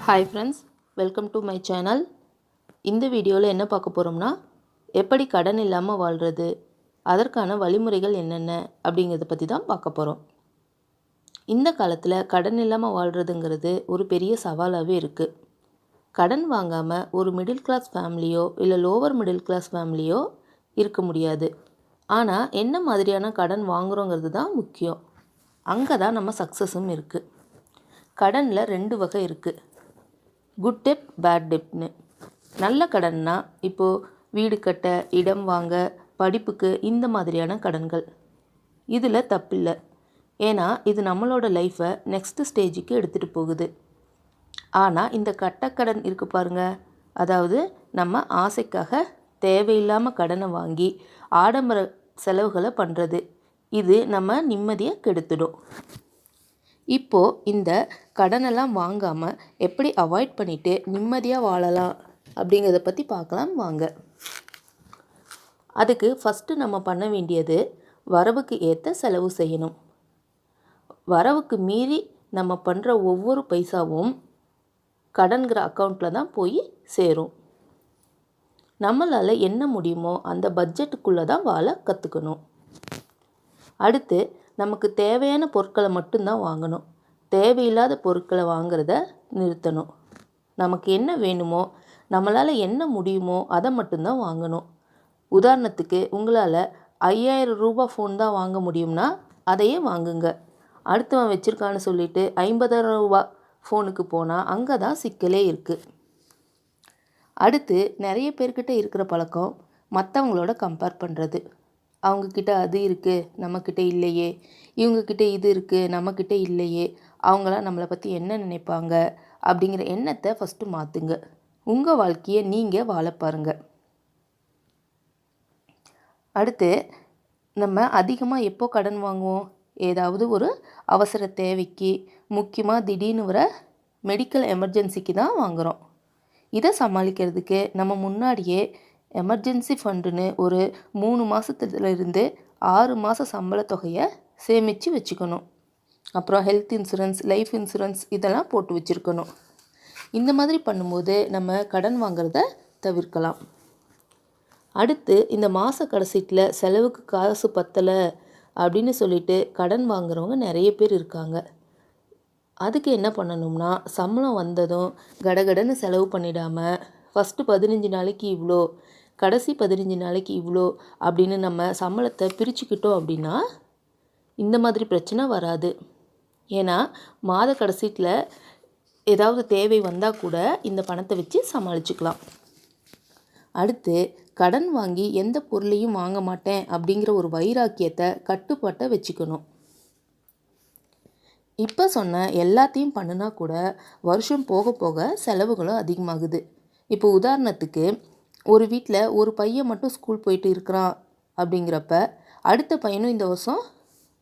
Hi friends, welcome to my channel. இந்த வீடியோவில் என்ன பார்க்க போகிறோம்னா, எப்படி கடன் இல்லாமல் வாழ்கிறது, அதற்கான வழிமுறைகள் என்னென்ன அப்படிங்கிறத பற்றி தான் பார்க்க போகிறோம். இந்த காலத்தில் கடன் இல்லாமல் வாழ்கிறதுங்கிறது ஒரு பெரிய சவாலாகவே இருக்குது. கடன் வாங்காமல் ஒரு மிடில் கிளாஸ் ஃபேமிலியோ இல்லை லோவர் மிடில் கிளாஸ் ஃபேமிலியோ இருக்க முடியாது. ஆனால் என்ன மாதிரியான கடன் வாங்குகிறோங்கிறது தான் முக்கியம். அங்கே தான் நம்ம சக்ஸஸும் இருக்குது. கடனில் 2 வகை இருக்குது. குட் டெப், பேட் டெப்னு. நல்ல கடன்னா இப்போது வீடு கட்ட, இடம் வாங்க, படிப்புக்கு, இந்த மாதிரியான கடன்கள். இதில் தப்பில்லை. ஏன்னா இது நம்மளோட லைஃப்பை நெக்ஸ்ட் ஸ்டேஜுக்கு எடுத்துகிட்டு போகுது. ஆனால் இந்த கட்டக்கடன் இருக்குது பாருங்கள், அதாவது நம்ம ஆசைக்காக தேவையில்லாமல் கடனை வாங்கி ஆடம்பர செலவுகளை பண்ணுறது, இது நம்ம நிம்மதியை கெடுத்துடும். இப்போது இந்த கடனெல்லாம் வாங்காமல் எப்படி அவாய்ட் பண்ணிவிட்டு நிம்மதியாக வாழலாம் அப்படிங்கிறத பற்றி பார்க்கலாம் வாங்க. அதுக்கு ஃபஸ்ட்டு நம்ம பண்ண வேண்டியது வரவுக்கு ஏற்ற செலவு செய்யணும். வரவுக்கு மீறி நம்ம பண்ணுற ஒவ்வொரு பைசாவும் கடன்கிற அக்கௌண்ட்டில் தான் போய் சேரும். நம்மளால் என்ன முடியுமோ அந்த பட்ஜெட்டுக்குள்ளே தான் வாழ கற்றுக்கணும். அடுத்து நமக்கு தேவையான பொருட்களை மட்டும்தான் வாங்கணும். தேவையில்லாத பொருட்களை வாங்கிறத நிறுத்தணும். நமக்கு என்ன வேணுமோ, நம்மளால் என்ன முடியுமோ அதை மட்டும்தான் வாங்கணும். உதாரணத்துக்கு உங்களால் 5000 ரூபா ஃபோன் தான் வாங்க முடியும்னா அதையே வாங்குங்க. அடுத்தவன் வச்சுருக்கான்னு சொல்லிவிட்டு 50,000 ரூபா ஃபோனுக்கு போனால் அங்கே தான் சிக்கலே இருக்குது. அடுத்து நிறைய பேர்கிட்ட இருக்கிற பழக்கம் மற்றவங்களோட கம்பேர் பண்ணுறது. அவங்கக்கிட்ட அது இருக்குது, நம்மக்கிட்ட இல்லையே, இவங்கக்கிட்ட இது இருக்குது, நம்மக்கிட்ட இல்லையே, அவங்களாம் நம்மளை பற்றி என்ன நினைப்பாங்க அப்படிங்கிற எண்ணத்தை ஃபஸ்ட்டு மாற்றுங்க. உங்கள் வாழ்க்கையை நீங்கள் வாழ பாருங்க. அடுத்து நம்ம அதிகமாக எப்போ கடன் வாங்குவோம்? ஏதாவது ஒரு அவசர தேவைக்கு, முக்கியமாக திடீர்னு வர மெடிக்கல் எமர்ஜென்சிக்கு தான் வாங்குகிறோம். இதை சமாளிக்கிறதுக்கு நம்ம முன்னாடியே எமர்ஜென்சி ஃபண்டுன்னு ஒரு 3 மாதத்துலேருந்து 6 மாத சம்பள தொகையை சேமித்து வச்சுக்கணும். அப்புறம் ஹெல்த் இன்சூரன்ஸ், லைஃப் இன்சூரன்ஸ் இதெல்லாம் போட்டு வச்சுருக்கணும். இந்த மாதிரி பண்ணும்போது நம்ம கடன் வாங்குறத தவிர்க்கலாம். அடுத்து இந்த மாத கடைசியில் செலவுக்கு காசு பத்தலை அப்படின்னு சொல்லிட்டு கடன் வாங்குறவங்க நிறைய பேர் இருக்காங்க. அதுக்கு என்ன பண்ணணும்னா, சம்பளம் வந்ததும் கடகடன்னு செலவு பண்ணிடாமல் ஃபஸ்ட்டு 15 நாளைக்கு இவ்வளோ, கடைசி 15 நாளைக்கு இவ்வளோ அப்படின்னு நம்ம சம்பளத்தை பிரிச்சுக்கிட்டோம் அப்படின்னா இந்த மாதிரி பிரச்சனை வராது. ஏன்னா மாத கடைசியில் ஏதாவது தேவை வந்தால் கூட இந்த பணத்தை வச்சு சமாளிச்சுக்கலாம். அடுத்து கடன் வாங்கி எந்த பொருளையும் வாங்க மாட்டேன் அப்படிங்கிற ஒரு வைராக்கியத்தை, கட்டுப்பாட்டை வச்சுக்கணும். இப்போ சொன்ன எல்லாத்தையும் பண்ணினா கூட வருஷம் போக போக செலவுகளும் அதிகமாகுது. இப்போ உதாரணத்துக்கு ஒரு வீட்டில் ஒரு பையன் மட்டும் ஸ்கூல் போயிட்டு இருக்கிறான் அப்படிங்கிறப்ப அடுத்த பையனும் இந்த வருஷம்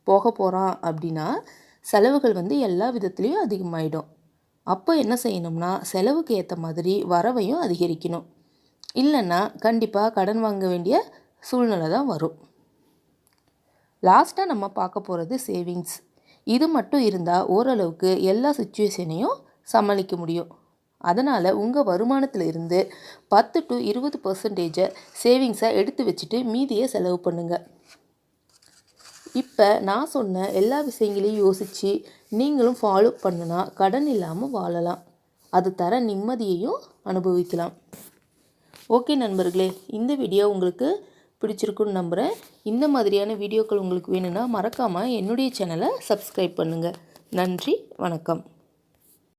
போக போகிறான் அப்படின்னா செலவுகள் எல்லா விதத்துலேயும் அதிகமாகிடும். அப்போ என்ன செய்யணும்னா, செலவுக்கு ஏற்ற மாதிரி வரவையும் அதிகரிக்கணும். இல்லைன்னா கண்டிப்பாக கடன் வாங்க வேண்டிய சூழ்நிலை தான் வரும். லாஸ்ட்டாக நம்ம பார்க்க போகிறது சேவிங்ஸ். இது மட்டும் இருந்தால் ஓரளவுக்கு எல்லா சுச்சுவேஷனையும் சமாளிக்க முடியும். அதனால் உங்கள் வருமானத்தில் இருந்து 10 to 20% சேவிங்ஸை எடுத்து வச்சுட்டு மீதியை செலவு பண்ணுங்கள். இப்போ நான் சொன்ன எல்லா விஷயங்களையும் யோசித்து நீங்களும் ஃபாலோ பண்ணுனா கடன் இல்லாமல் வாழலாம். அது தர நிம்மதியையும் அனுபவிக்கலாம். ஓகே நண்பர்களே, இந்த வீடியோ உங்களுக்கு பிடிச்சிருக்குன்னு நம்புகிறேன். இந்த மாதிரியான வீடியோக்கள் உங்களுக்கு வேணும்னா மறக்காமல் என்னுடைய சேனலை சப்ஸ்கிரைப் பண்ணுங்கள். நன்றி, வணக்கம்.